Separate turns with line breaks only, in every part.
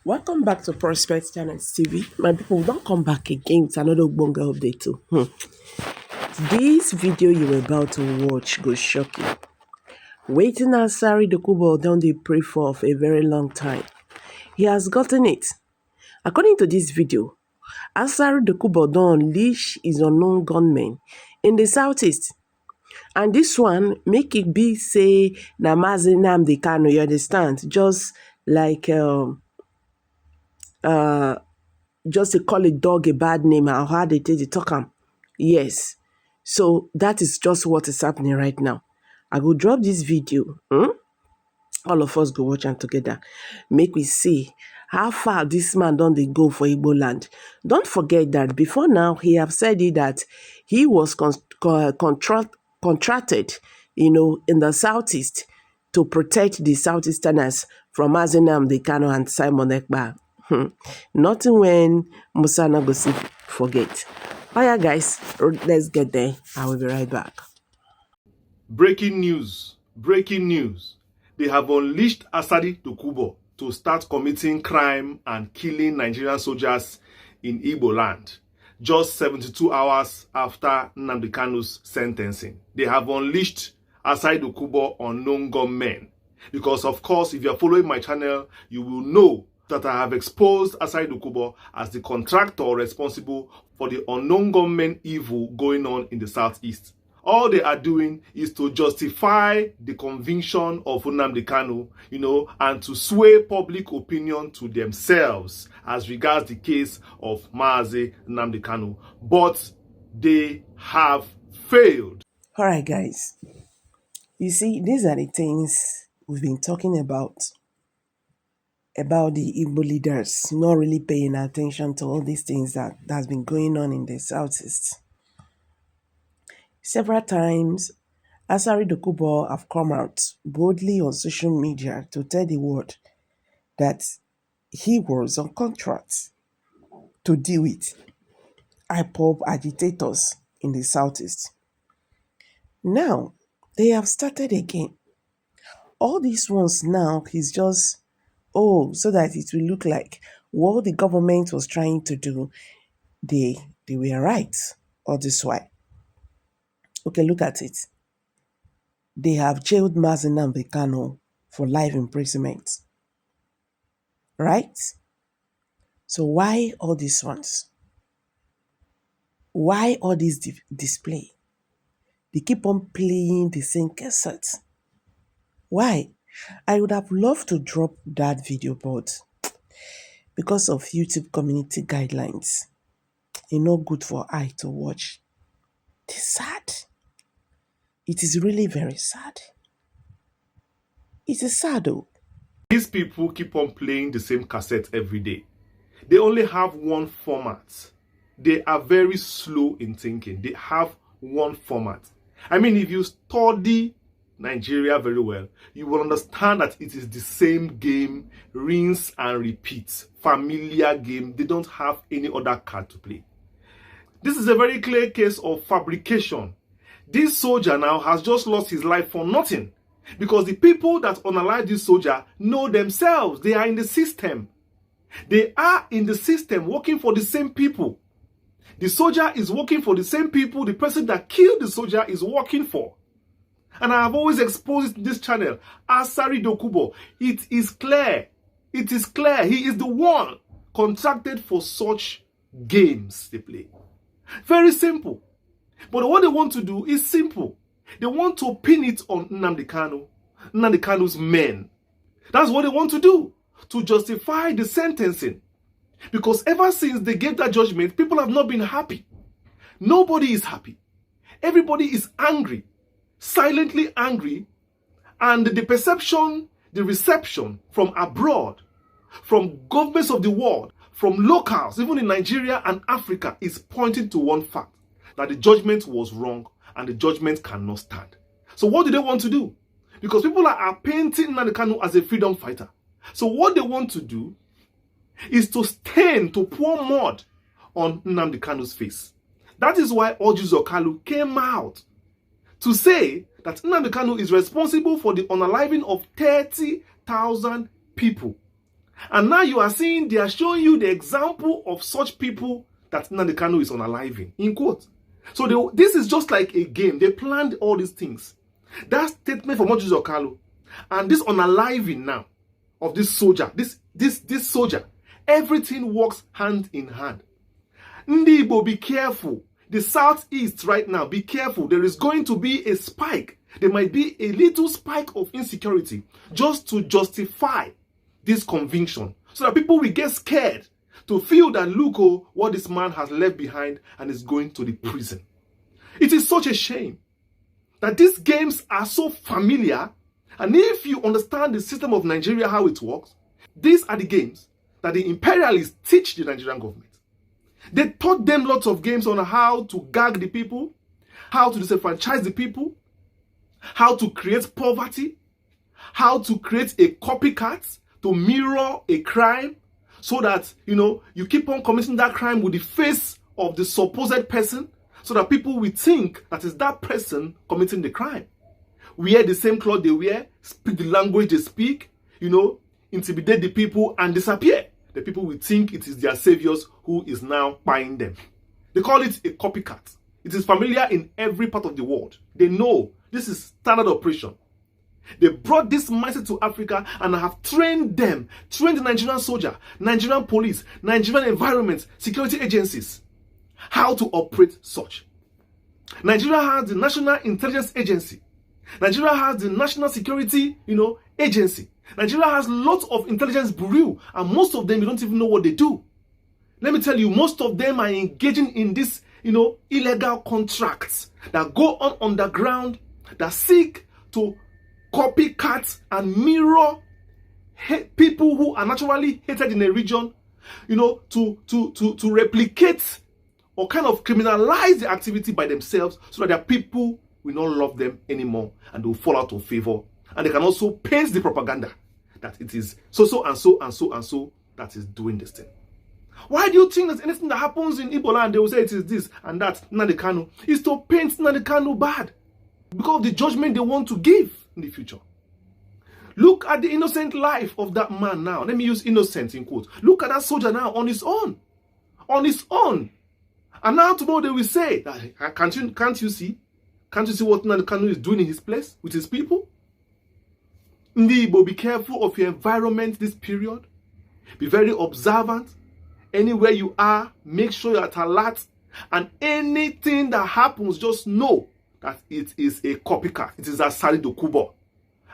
Welcome back to Prospect Channels TV. My people, don't come back again with another bonga update too. This video you're about to watch go shock you. Waiting Asari Dokubo don't they pray for a very long time. He has gotten it. According to this video, Asari Dokubo don't unleash his unknown gunmen in the southeast. And this one make it be say Namazinam de Kanu, you understand? Just like just to call a dog a bad name or how they take the talk am. Yes. So that is just what is happening right now. I will drop this video. All of us go watch am together. Make we see how far this man don dey go for Igboland. Don't forget that before now he have said it that he was contracted, in the southeast to protect the southeasterners from Azinam Dekano and Simon Ekpa. Nothing when Musa Nagosi forget. Hiya guys, let's get there. I will be right back.
Breaking news. Breaking news. They have unleashed Asari Dokubo to start committing crime and killing Nigerian soldiers in Igboland. Just 72 hours after Nnamdi Kanu's sentencing. They have unleashed Asari Dokubo on known gunmen. Because of course, if you are following my channel, you will know that I have exposed Asari Dokubo as the contractor responsible for the unknown gunmen evil going on in the southeast. All they are doing is to justify the conviction of Nnamdi Kanu, and to sway public opinion to themselves as regards the case of Mazi Nnamdi Kanu. But they have failed.
All right, guys. You see, these are the things we've been talking about the Igbo leaders not really paying attention to all these things that's been going on in the southeast. Several times, Asari Dokubo have come out boldly on social media to tell the world that he was on contract to deal with IPOB agitators in the southeast. Now, they have started again. All these ones now is just, so that it will look like what the government was trying to do, they were right all this while. Okay, look at it. They have jailed Mazi Nnamdi Kanu for life imprisonment. Right? So why all these ones? Why all this display? They keep on playing the same cassette. Why? I would have loved to drop that video, but because of YouTube community guidelines, it's not good for eye to watch. It's sad. It is really very sad. It is sad though.
These people keep on playing the same cassette every day. They only have one format. They are very slow in thinking. They have one format. I mean, if you study Nigeria very well, you will understand that it is the same game, rinse and repeat, familiar game. They don't have any other card to play. This is a very clear case of fabrication. This soldier now has just lost his life for nothing because the people that unalive this soldier know themselves. They are in the system. They are in the system working for the same people. The soldier is working for the same people the person that killed the soldier is working for. And I have always exposed this channel, Asari Dokubo. It is clear. It is clear. He is the one contracted for such games they play. Very simple. But what they want to do is simple. They want to pin it on Nnamdi Kanu, Nnamdi Kanu's men. That's what they want to do, to justify the sentencing. Because ever since they gave that judgment, people have not been happy. Nobody is happy. Everybody is angry, silently angry, and the perception, the reception from abroad, from governments of the world, from locals, even in Nigeria and Africa, is pointing to one fact, that the judgment was wrong and the judgment cannot stand. So what do they want to do? Because people are painting Nnamdi Kanu as a freedom fighter. So what they want to do is to pour mud on Nnamdi Kanu's face. That is why Orji Zokalu came out to say that Nnamdi Kanu is responsible for the unaliving of 30,000 people. And now you are seeing, they are showing you the example of such people that Nnamdi Kanu is unaliving, in quote. So this is just like a game. They planned all these things. That statement from Mojuzo Kalu and this unaliving now of this soldier, this soldier, everything works hand in hand. Ndi Igbo, be careful. The Southeast right now, be careful. There is going to be a spike. There might be a little spike of insecurity just to justify this conviction, so that people will get scared to feel that, look, oh, what this man has left behind and is going to the prison. It is such a shame that these games are so familiar, and if you understand the system of Nigeria, how it works, these are the games that the imperialists teach the Nigerian government. They taught them lots of games on how to gag the people, how to disenfranchise the people, how to create poverty, how to create a copycat to mirror a crime, so that, you keep on committing that crime with the face of the supposed person, so that people will think that is that person committing the crime. Wear the same clothes they wear, speak the language they speak, intimidate the people and disappear. The people will think it is their saviors who is now buying them. They call it a copycat. It is familiar in every part of the world. They know this is standard operation. They brought this mindset to Africa and have trained the Nigerian soldier, Nigerian police, Nigerian environment, security agencies, how to operate such. Nigeria has the National Intelligence Agency. Nigeria has the National Security, Agency. Nigeria has lots of intelligence bureau, and most of them, you don't even know what they do. Let me tell you, most of them are engaging in this, illegal contracts that go on underground, that seek to copycat and mirror people who are naturally hated in a region, to replicate or kind of criminalize the activity by themselves, so that their people will not love them anymore and they will fall out of favor. And they can also paint the propaganda that it is so and so and so and so that is doing this thing. Why do you think that anything that happens in Igboland, they will say it is this and that? Nnamdi Kanu is to paint Nnamdi Kanu bad because of the judgment they want to give in the future. Look at the innocent life of that man now. Let me use innocent in quotes. Look at that soldier now on his own. On his own. And now tomorrow they will say, that, can't you see? Can't you see what Nnamdi Kanu is doing in his place with his people? Ndi Igbo, be careful of your environment this period. Be very observant. Anywhere you are, make sure you're at alert. And anything that happens, just know that it is a copycat. It is Asari Dokubo.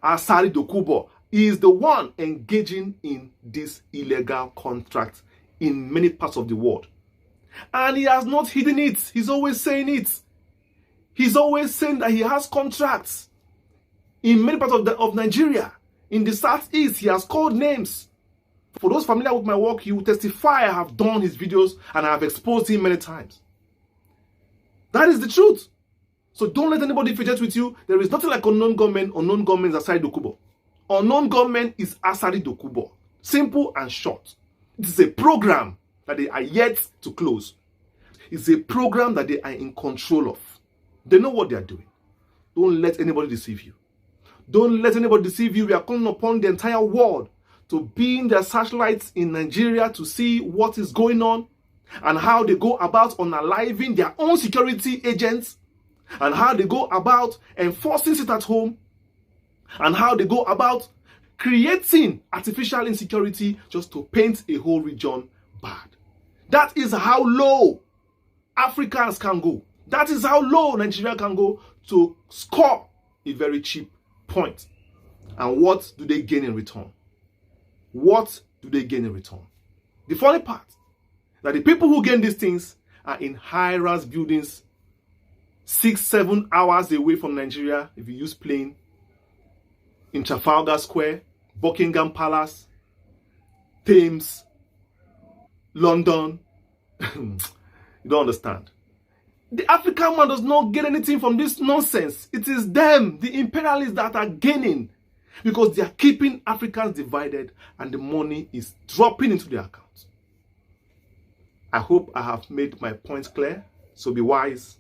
Asari Dokubo is the one engaging in this illegal contract in many parts of the world. And he has not hidden it. He's always saying it. He's always saying that he has contracts in many parts of Nigeria. In the Southeast, he has called names. For those familiar with my work, he will testify I have done his videos and I have exposed him many times. That is the truth. So don't let anybody fidget with you. There is nothing like unknown gunmen. Unknown gunmen is Asari Dokubo. Unknown gunmen is Asari Dokubo. Simple and short. It is a program that they are yet to close. It's a program that they are in control of. They know what they are doing. Don't let anybody deceive you. Don't let anybody deceive you. We are calling upon the entire world to beam their searchlights in Nigeria to see what is going on and how they go about unaliving their own security agents and how they go about enforcing it at home and how they go about creating artificial insecurity just to paint a whole region bad. That is how low Africans can go. That is how low Nigeria can go to score a very cheap point. And what do they gain in return? What do they gain in return? The funny part, that the people who gain these things are in high-rise buildings 6-7 hours away from Nigeria, if you use plane, in Trafalgar Square, Buckingham Palace, Thames, London. You don't understand. The African man does not get anything from this nonsense. It is them, the imperialists, that are gaining because they are keeping Africans divided and the money is dropping into their accounts. I hope I have made my points clear. So be wise.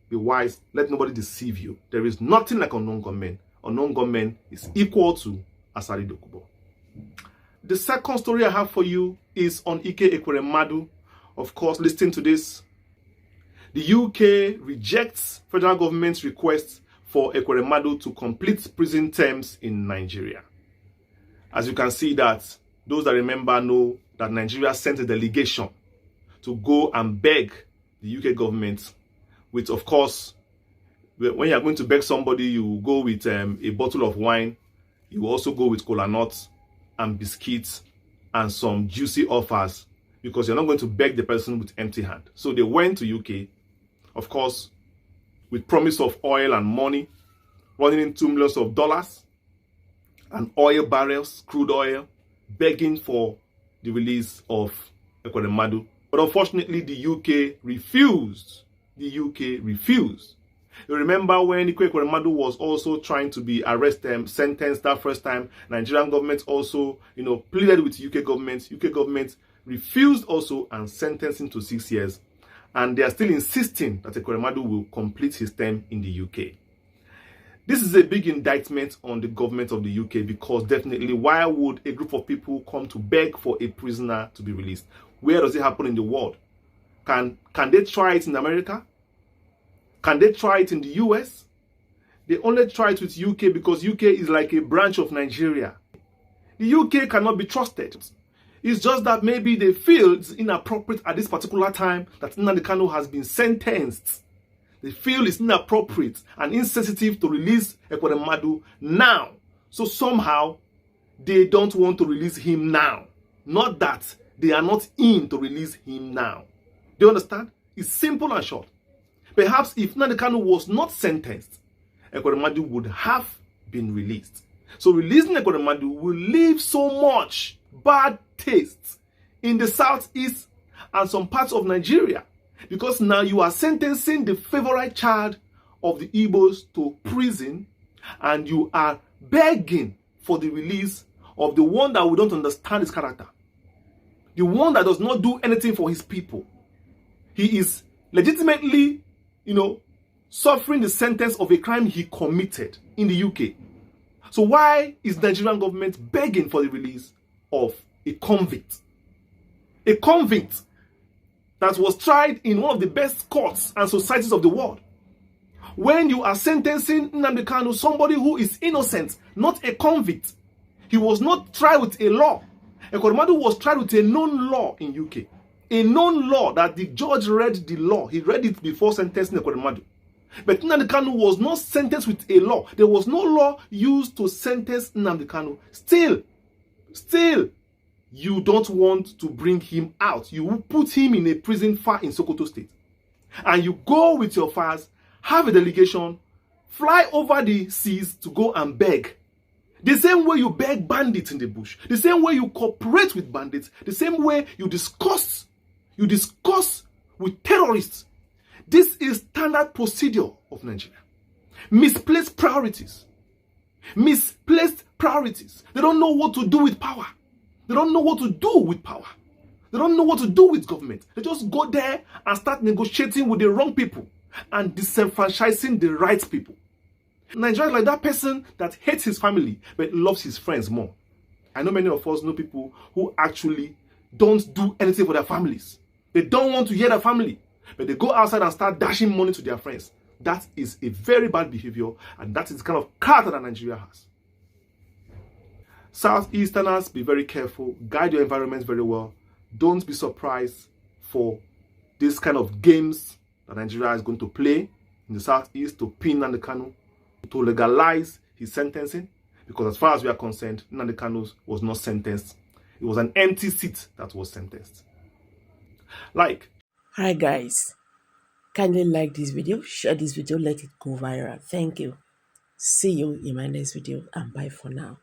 Be wise. Let nobody deceive you. There is nothing like unknown gunmen. Unknown gunmen is equal to Asari Dokubo. The second story I have for you is on Ike Ekweremadu. Of course, listen to this. The UK rejects federal government's request for Ekweremadu to complete prison terms in Nigeria. As you can see, that those that remember know that Nigeria sent a delegation to go and beg the UK government with, of course, when you are going to beg somebody, you go with a bottle of wine. You also go with kola nuts and biscuits and some juicy offers, because you're not going to beg the person with empty hand. So they went to UK, of course, with promise of oil and money, running in $2 million and oil barrels, crude oil, begging for the release of Ekweremadu. But unfortunately, the UK refused. The UK refused. You remember when Ike Ekweremadu was also trying to be arrested, sentenced that first time, Nigerian government also, pleaded with UK government. UK government refused also and sentenced him to 6 years. And they are still insisting that Ekweremadu will complete his term in the UK. This is a big indictment on the government of the UK, because definitely, why would a group of people come to beg for a prisoner to be released? Where does it happen in the world? Can they try it in America? Can they try it in the US? They only try it with UK because UK is like a branch of Nigeria. The UK cannot be trusted. It's just that maybe they feel it's inappropriate at this particular time that Nnamdi Kanu has been sentenced. They feel it's inappropriate and insensitive to release Ekweremadu now. So somehow, they don't want to release him now. Not that they are not in to release him now. Do you understand? It's simple and short. Perhaps if Nnamdi Kanu was not sentenced, Ekweremadu would have been released. So releasing Ekweremadu will leave so much bad taste in the southeast and some parts of Nigeria, because now you are sentencing the favorite child of the Igbos to prison, and you are begging for the release of the one that we don't understand his character, the one that does not do anything for his people. He is legitimately, suffering the sentence of a crime he committed in the UK. So why is the Nigerian government begging for the release of a convict? A convict that was tried in one of the best courts and societies of the world. When you are sentencing Nnamdi Kanu, somebody who is innocent, not a convict. He was not tried with a law. Ekweremadu was tried with a known law in UK. A known law that the judge read the law. He read it before sentencing Ekweremadu. But Nnamdi Kanu was not sentenced with a law. There was no law used to sentence Nnamdi Kanu. Still, you don't want to bring him out. You will put him in a prison far in Sokoto State. And you go with your files, have a delegation, fly over the seas to go and beg. The same way you beg bandits in the bush, the same way you cooperate with bandits, the same way you discuss with terrorists. This is standard procedure of Nigeria. Misplaced priorities. Misplaced priorities. They don't know what to do with power. They don't know what to do with power. They don't know what to do with government. They just go there and start negotiating with the wrong people and disenfranchising the right people. Nigeria is like that person that hates his family but loves his friends more. I know many of us know people who actually don't do anything for their families. They don't want to hear their family, but they go outside and start dashing money to their friends. That is a very bad behavior, and that is the kind of character that Nigeria has. Southeasterners, be very careful. Guide your environment very well. Don't be surprised for this kind of games that Nigeria is going to play in the Southeast to pin Nnamdi Kanu, to legalize his sentencing, because as far as we are concerned, Nnamdi Kanu was not sentenced. It was an empty seat that was sentenced.
Hi guys, kindly like this video, share this video, let it go viral. Thank you. See you in my next video, and bye for now.